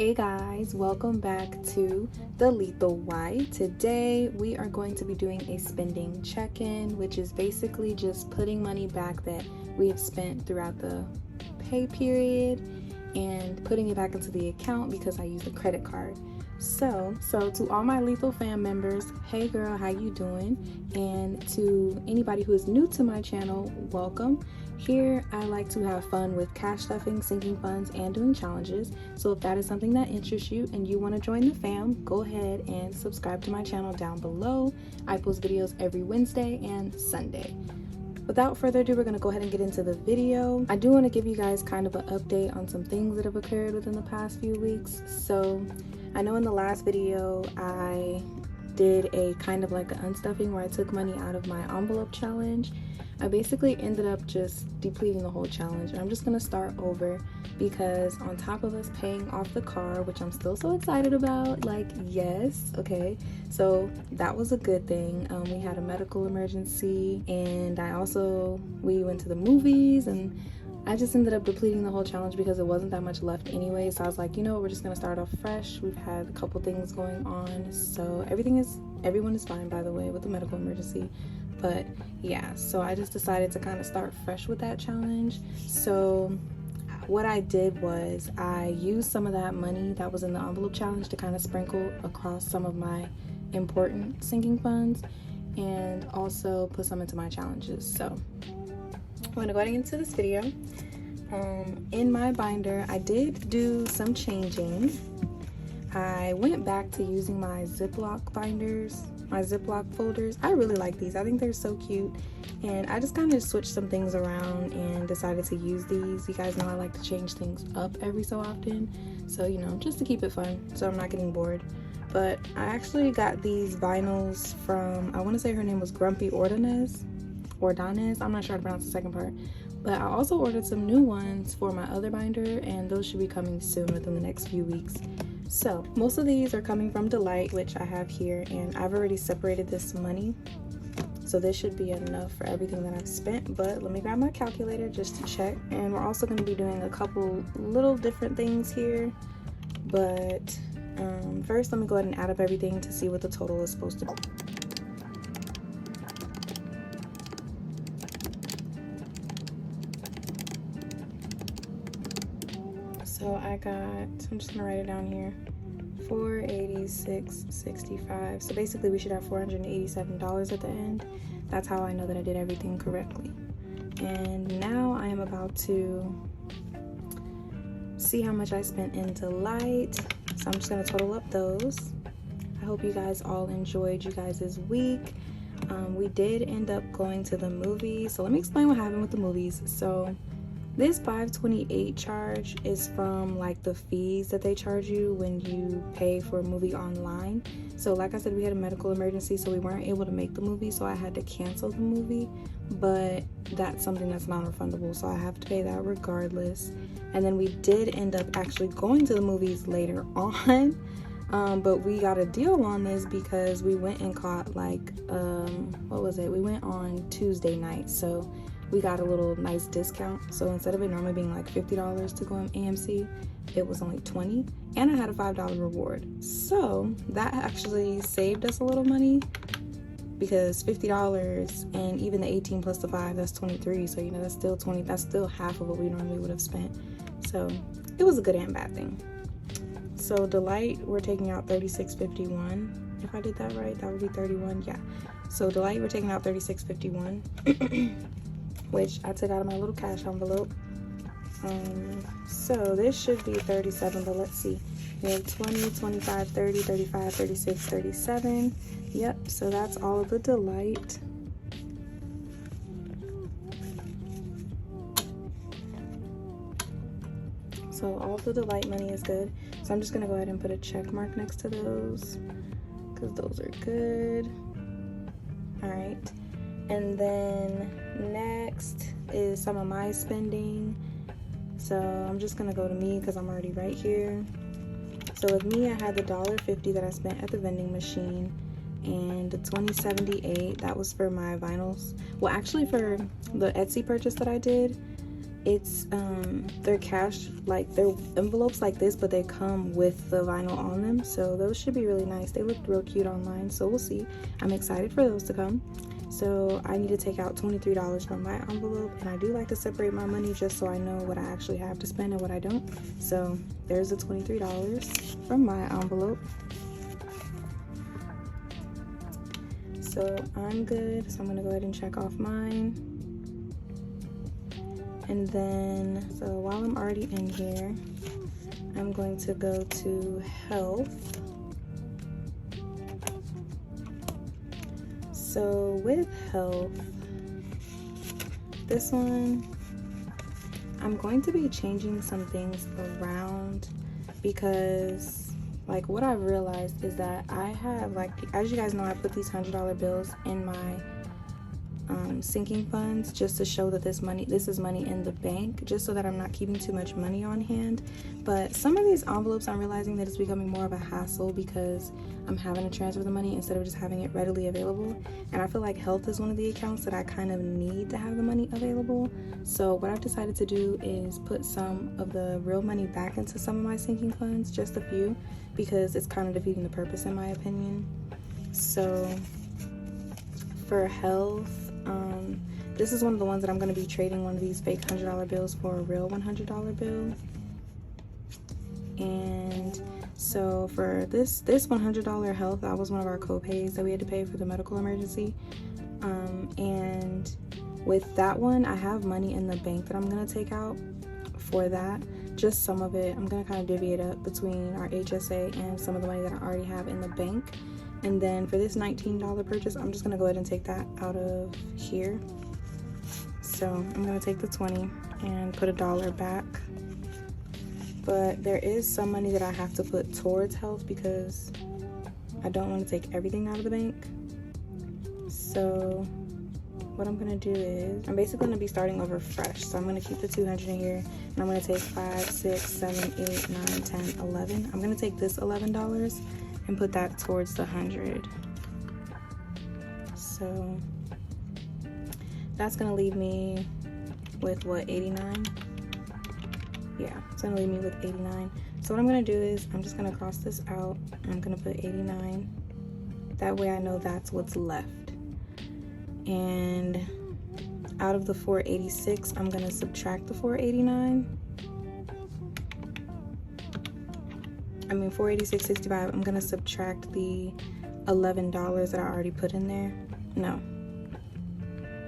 Hey guys, welcome back to the Lethal Wife. Today we are going to be doing a spending check-in, which is basically just putting money back that we have spent throughout the pay period and putting it back into the account because I use a credit card. So to all my Lethal fam members, hey girl, how you doing? And to anybody who is new to my channel, welcome. Here I like to have fun with cash stuffing, sinking funds, and doing challenges. So if that is something that interests you and you want to join the fam, go ahead and subscribe to my channel down below. I post videos every Wednesday and Sunday. Without further ado, we're going to go ahead and get into the video. I do want to give you guys kind of an update on some things that have occurred within the past few weeks. So I know in the last video I did a kind of like an unstuffing where I took money out of my envelope challenge. I basically ended up just depleting the whole challenge, and I'm just gonna start over because on top of us paying off the car, which I'm still so excited about, like, yes, okay, so that was a good thing. We had a medical emergency, and we went to the movies, and I just ended up depleting the whole challenge because it wasn't that much left anyway. So I was like, you know what, we're just gonna start off fresh. We've had a couple things going on, so everyone is fine, by the way, with the medical emergency. But yeah, so I just decided to kind of start fresh with that challenge. So what I did was I used some of that money that was in the envelope challenge to kind of sprinkle across some of my important sinking funds and also put some into my challenges. So I'm gonna go ahead and get into this video. In my binder, I did do some changing. I went back to using my Ziploc binders, my Ziploc folders. I really like these. I think they're so cute. And I just kind of switched some things around and decided to use these. You guys know I like to change things up every so often. So, you know, just to keep it fun so I'm not getting bored. But I actually got these vinyls from, I want to say her name was Grumpy Ordonez. I'm not sure how to pronounce the second part. But I also ordered some new ones for my other binder, and those should be coming soon within the next few weeks. So most of these are coming from Delight, which I have here, and I've already separated this money, so this should be enough for everything that I've spent. But let me grab my calculator just to check. And we're also going to be doing a couple little different things here, but first let me go ahead and add up everything to see what the total is supposed to be. So I'm just gonna write it down here, $486.65. So basically we should have $487 at the end. That's how I know that I did everything correctly. And now I am about to see how much I spent in Delight. So I'm just gonna total up those. I hope you guys all enjoyed you guys' week. We did end up going to the movies. So let me explain what happened with the movies. So this $528 charge is from like the fees that they charge you when you pay for a movie online. So like I said, we had a medical emergency, so we weren't able to make the movie, so I had to cancel the movie. But that's something that's non-refundable, so I have to pay that regardless. And then we did end up actually going to the movies later on, but we got a deal on this because we went and caught like what was it, we went on Tuesday night, so we got a little nice discount. So instead of it normally being like $50 to go on AMC, it was only $20, and I had a $5 reward. So that actually saved us a little money because $50 and even the 18 plus the 5, that's 23. So, you know, that's still 20, that's still half of what we normally would have spent. So it was a good and bad thing. So Delight, we're taking out $36.51. If I did that right, that would be 31. Yeah. So Delight, we're taking out $36.51. which I took out of my little cash envelope. So this should be 37, but let's see. We have 20, 25, 30, 35, 36, 37. Yep, so that's all of the Delight. So all of the Delight money is good. So I'm just gonna go ahead and put a check mark next to those because those are good. All right. And then next is some of my spending. So I'm just gonna go to me because I'm already right here. So with me, I had the $1.50 that I spent at the vending machine, and the $20.78 that was for my vinyls. Well, actually for the Etsy purchase that I did, it's they're cash, like they're envelopes like this, but they come with the vinyl on them, so those should be really nice. They looked real cute online, so we'll see. I'm excited for those to come. So I need to take out $23 from my envelope, and I do like to separate my money just so I know what I actually have to spend and what I don't. So there's the $23 from my envelope. So I'm good, so I'm gonna go ahead and check off mine. And then, so while I'm already in here, I'm going to go to health. So with health, this one, I'm going to be changing some things around because like what I've realized is that I have, like, as you guys know, I put these $100 bills in my sinking funds just to show that this is money in the bank, just so that I'm not keeping too much money on hand. But some of these envelopes, I'm realizing that it's becoming more of a hassle because I'm having to transfer the money instead of just having it readily available. And I feel like health is one of the accounts that I kind of need to have the money available. So what I've decided to do is put some of the real money back into some of my sinking funds, just a few, because it's kind of defeating the purpose in my opinion. So for health, this is one of the ones that I'm going to be trading one of these fake $100 bills for a real $100 bill. And so for this $100 health, that was one of our co-pays that we had to pay for the medical emergency. And with that one, I have money in the bank that I'm going to take out for that. Just some of it. I'm going to kind of divvy it up between our HSA and some of the money that I already have in the bank. And then for this $19 purchase, I'm just going to go ahead and take that out of here. So I'm going to take the 20 and put $1 back. But there is some money that I have to put towards health because I don't want to take everything out of the bank. So what I'm going to do is I'm basically going to be starting over fresh. So I'm going to keep the 200 in here, and I'm going to take 5, 6, 7, 8, 9, 10, 11. I'm going to take this $11 and put that towards the 100. So that's gonna leave me with what, 89? Yeah, it's gonna leave me with 89. So what I'm gonna do is I'm just gonna cross this out. I'm gonna put 89. That way I know that's what's left. And out of the 486, I'm gonna subtract the 489. I mean 486.65. I'm gonna subtract the $11 that I already put in there. No,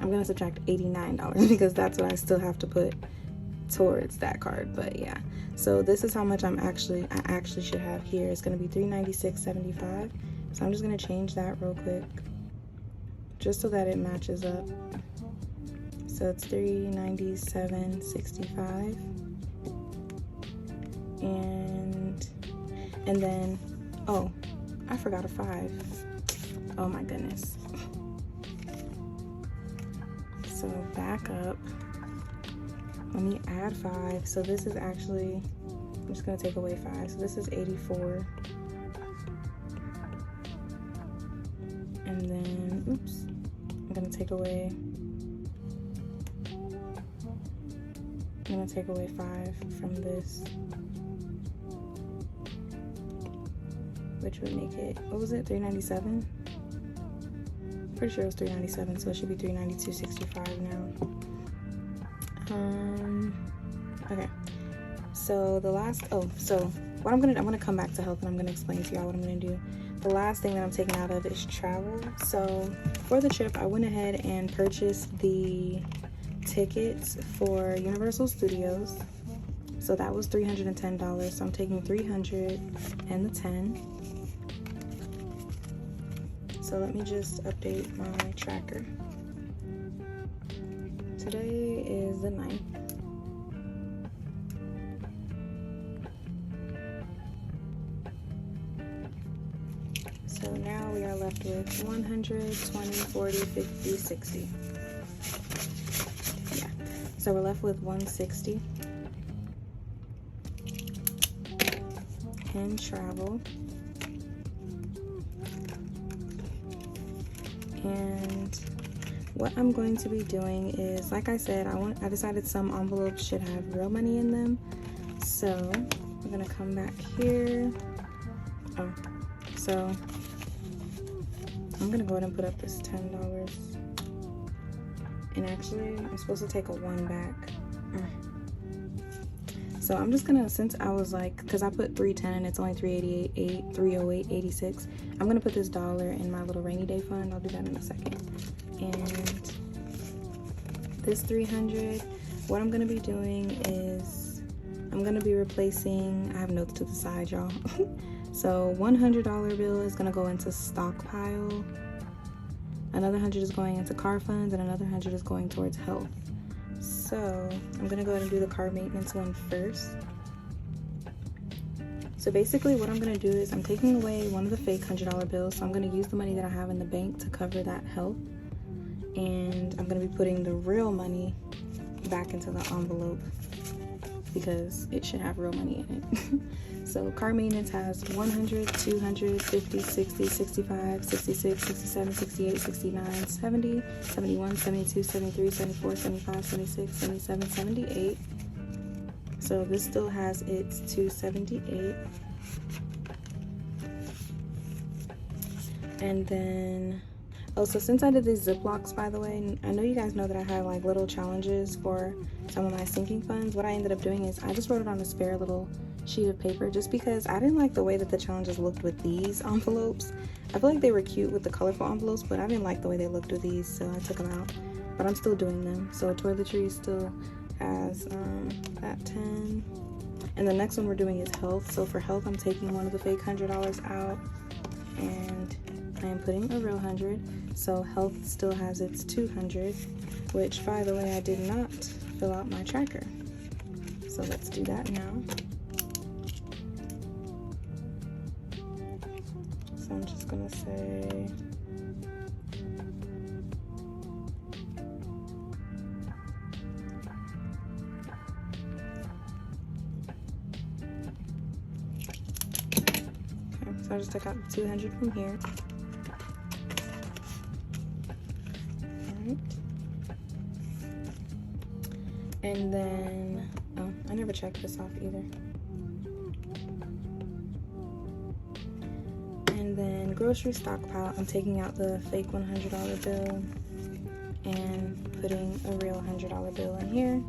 I'm gonna subtract $89 because that's what I still have to put towards that card. But yeah, so this is how much I actually should have here. It's gonna be $396.75. So I'm just gonna change that real quick just so that it matches up. So it's $397.65. And then, oh, I forgot a 5. Oh my goodness. So back up. Let me add 5. So this is actually, I'm just gonna take away 5. So this is 84. And then, oops, I'm gonna take away 5 from this, which would make it, what was it, 397? Pretty sure it was 397, so it should be 392.65 now. Okay, so the last, so what I'm gonna come back to health and I'm gonna explain to y'all what I'm gonna do. The last thing that I'm taking out of is travel. So for the trip, I went ahead and purchased the tickets for Universal Studios. So that was $310. So I'm taking 300 and the 10. So let me just update my tracker. Today is the 9th. So now we are left with 100, 20, 40, 50, 60. Yeah, so we're left with 160 in travel. And what I'm going to be doing is, like I said, I decided some envelopes should have real money in them. So I'm gonna come back here. Oh, so I'm gonna go ahead and put up this $10. And actually, I'm supposed to take a 1 back. So I'm just gonna, since I was like, because I put 310 and it's only 308.86, I'm gonna put this $1 in my little rainy day fund. I'll do that in a second. And this 300, what I'm gonna be doing is I'm gonna be replacing, I have notes to the side, y'all. So $100 bill is gonna go into stockpile, another 100 is going into car funds, and another 100 is going towards health. So I'm gonna go ahead and do the car maintenance one first. So basically what I'm gonna do is I'm taking away one of the fake $100 bills. So I'm gonna use the money that I have in the bank to cover that health. And I'm gonna be putting the real money back into the envelope because it should have real money in it. So car maintenance has 100, 200, 50, 60, 65, 66, 67, 68, 69, 70, 71, 72, 73, 74, 75, 76, 77, 78. So this still has its 278. And then, oh, so since I did these Ziplocs, by the way, I know you guys know that I have like little challenges for some of my sinking funds. What I ended up doing is I just wrote it on a spare little sheet of paper just because I didn't like the way that the challenges looked with these envelopes. I feel like they were cute with the colorful envelopes, but I didn't like the way they looked with these, so I took them out. But I'm still doing them. So toiletries still has that 10. And the next one we're doing is health. So for health, I'm taking one of the fake $100 out and I am putting a real 100. So health still has its 200, which, by the way, I did not fill out my tracker. So let's do that now. So I'm just gonna say okay, so I just took out 200 from here. Alright. And then, oh, I never checked this off either. And then grocery stockpile, I'm taking out the fake $100 bill and putting a real $100 bill in here.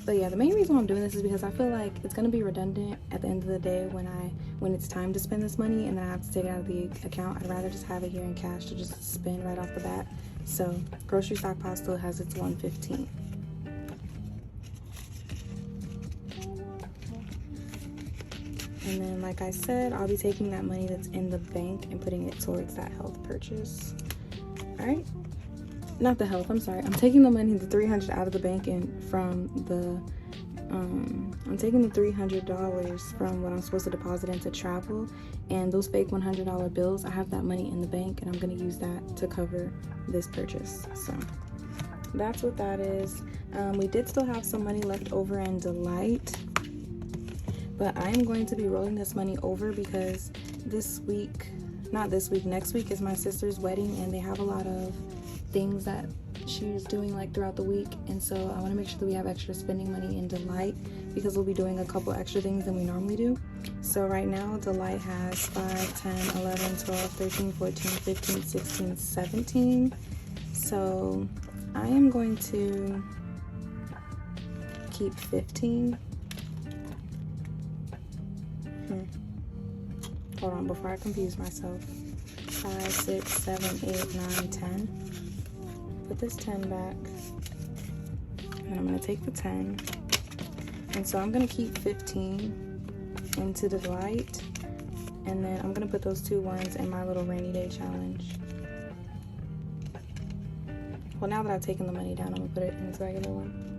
But yeah, the main reason why I'm doing this is because I feel like it's gonna be redundant at the end of the day when it's time to spend this money and then I have to take it out of the account. I'd rather just have it here in cash to just spend right off the bat. So grocery stockpile still has its 115. And then, like I said, I'll be taking that money that's in the bank and putting it towards that health purchase. All right, not the health, I'm sorry. I'm taking the money, the 300 out of the bank and from the, I'm taking the $300 from what I'm supposed to deposit into travel, and those fake $100 bills, I have that money in the bank and I'm gonna use that to cover this purchase. So that's what that is. We did still have some money left over in Delight, but I am going to be rolling this money over because this week, not this week, next week is my sister's wedding and they have a lot of things that she's doing like throughout the week, and so I want to make sure that we have extra spending money in Delight because we'll be doing a couple extra things than we normally do. So right now Delight has 5, 10, 11, 12, 13, 14, 15, 16, 17. So I am going to keep 15. Hold on, before I confuse myself. 5, 6, 7, 8, 9, 10. Put this 10 back. And I'm gonna take the 10. And so I'm gonna keep 15 into the Delight. And then I'm gonna put those 2 ones in my little rainy day challenge. Well, now that I've taken the money down, I'm gonna put it in this regular one.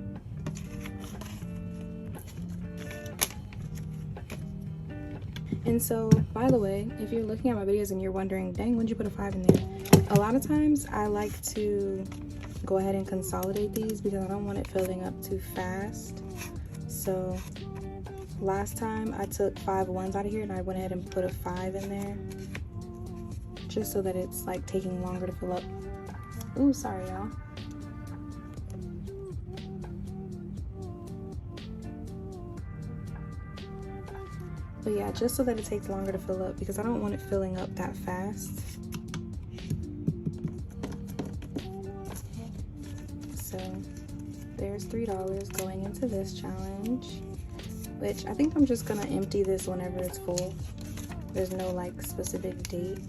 And so, by the way, if you're looking at my videos and you're wondering, dang, when'd you put a 5 in there? A lot of times I like to go ahead and consolidate these because I don't want it filling up too fast. So last time I took 5 ones out of here and I went ahead and put a 5 in there just so that it's like taking longer to fill up. Ooh, sorry, y'all. But yeah, just so that it takes longer to fill up, because I don't want it filling up that fast. So there's $3 going into this challenge, which I think I'm just gonna empty this whenever it's full. There's no like specific date.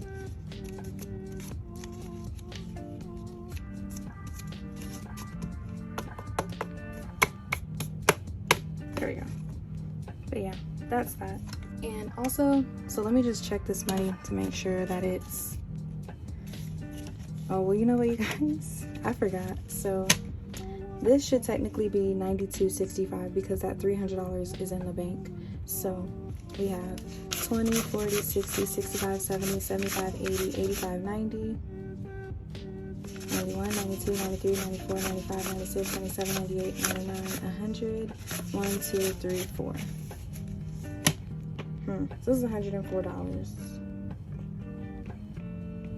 There we go. But yeah, that's that. And also, so let me just check this money to make sure that it's, oh, well, you know what, you guys, I forgot. So this should technically be $92.65 because that $300 is in the bank. So we have 20, 40, 60, 65, 70, 75, 80, 85, 90, 91, 92, 93, 94, 95, 96, 97, 98, 99, 100, 1, 2, 3, 4. So this is $104.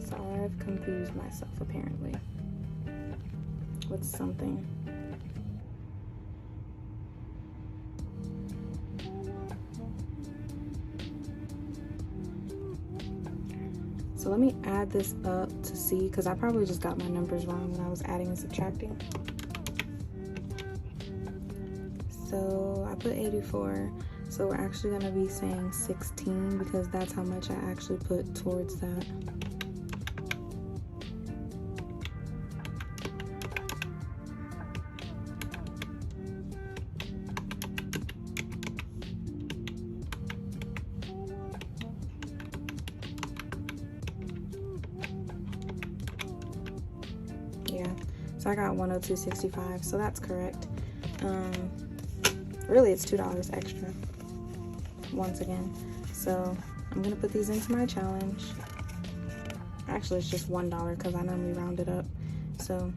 So I've confused myself apparently with something. So let me add this up to see, because I probably just got my numbers wrong when I was adding and subtracting. So I put 84. So we're actually gonna be saying 16 because that's how much I actually put towards that. Yeah, so I got 102.65, so that's correct. Really it's $2 extra once again. So I'm gonna put these into my challenge. Actually it's just $1 because I normally round it up, so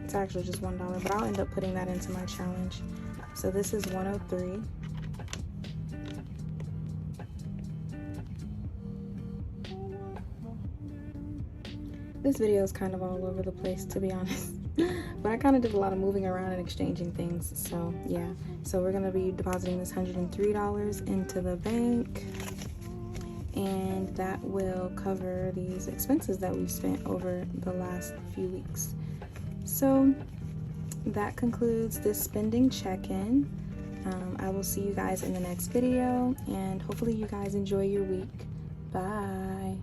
it's actually just $1, but I'll end up putting that into my challenge. So this is 103. This video is kind of all over the place, to be honest. But I kind of did a lot of moving around and exchanging things. So yeah, so we're gonna be depositing this $103 into the bank, and that will cover these expenses that we've spent over the last few weeks. So that concludes this spending check-in. I will see you guys in the next video, and hopefully you guys enjoy your week. Bye.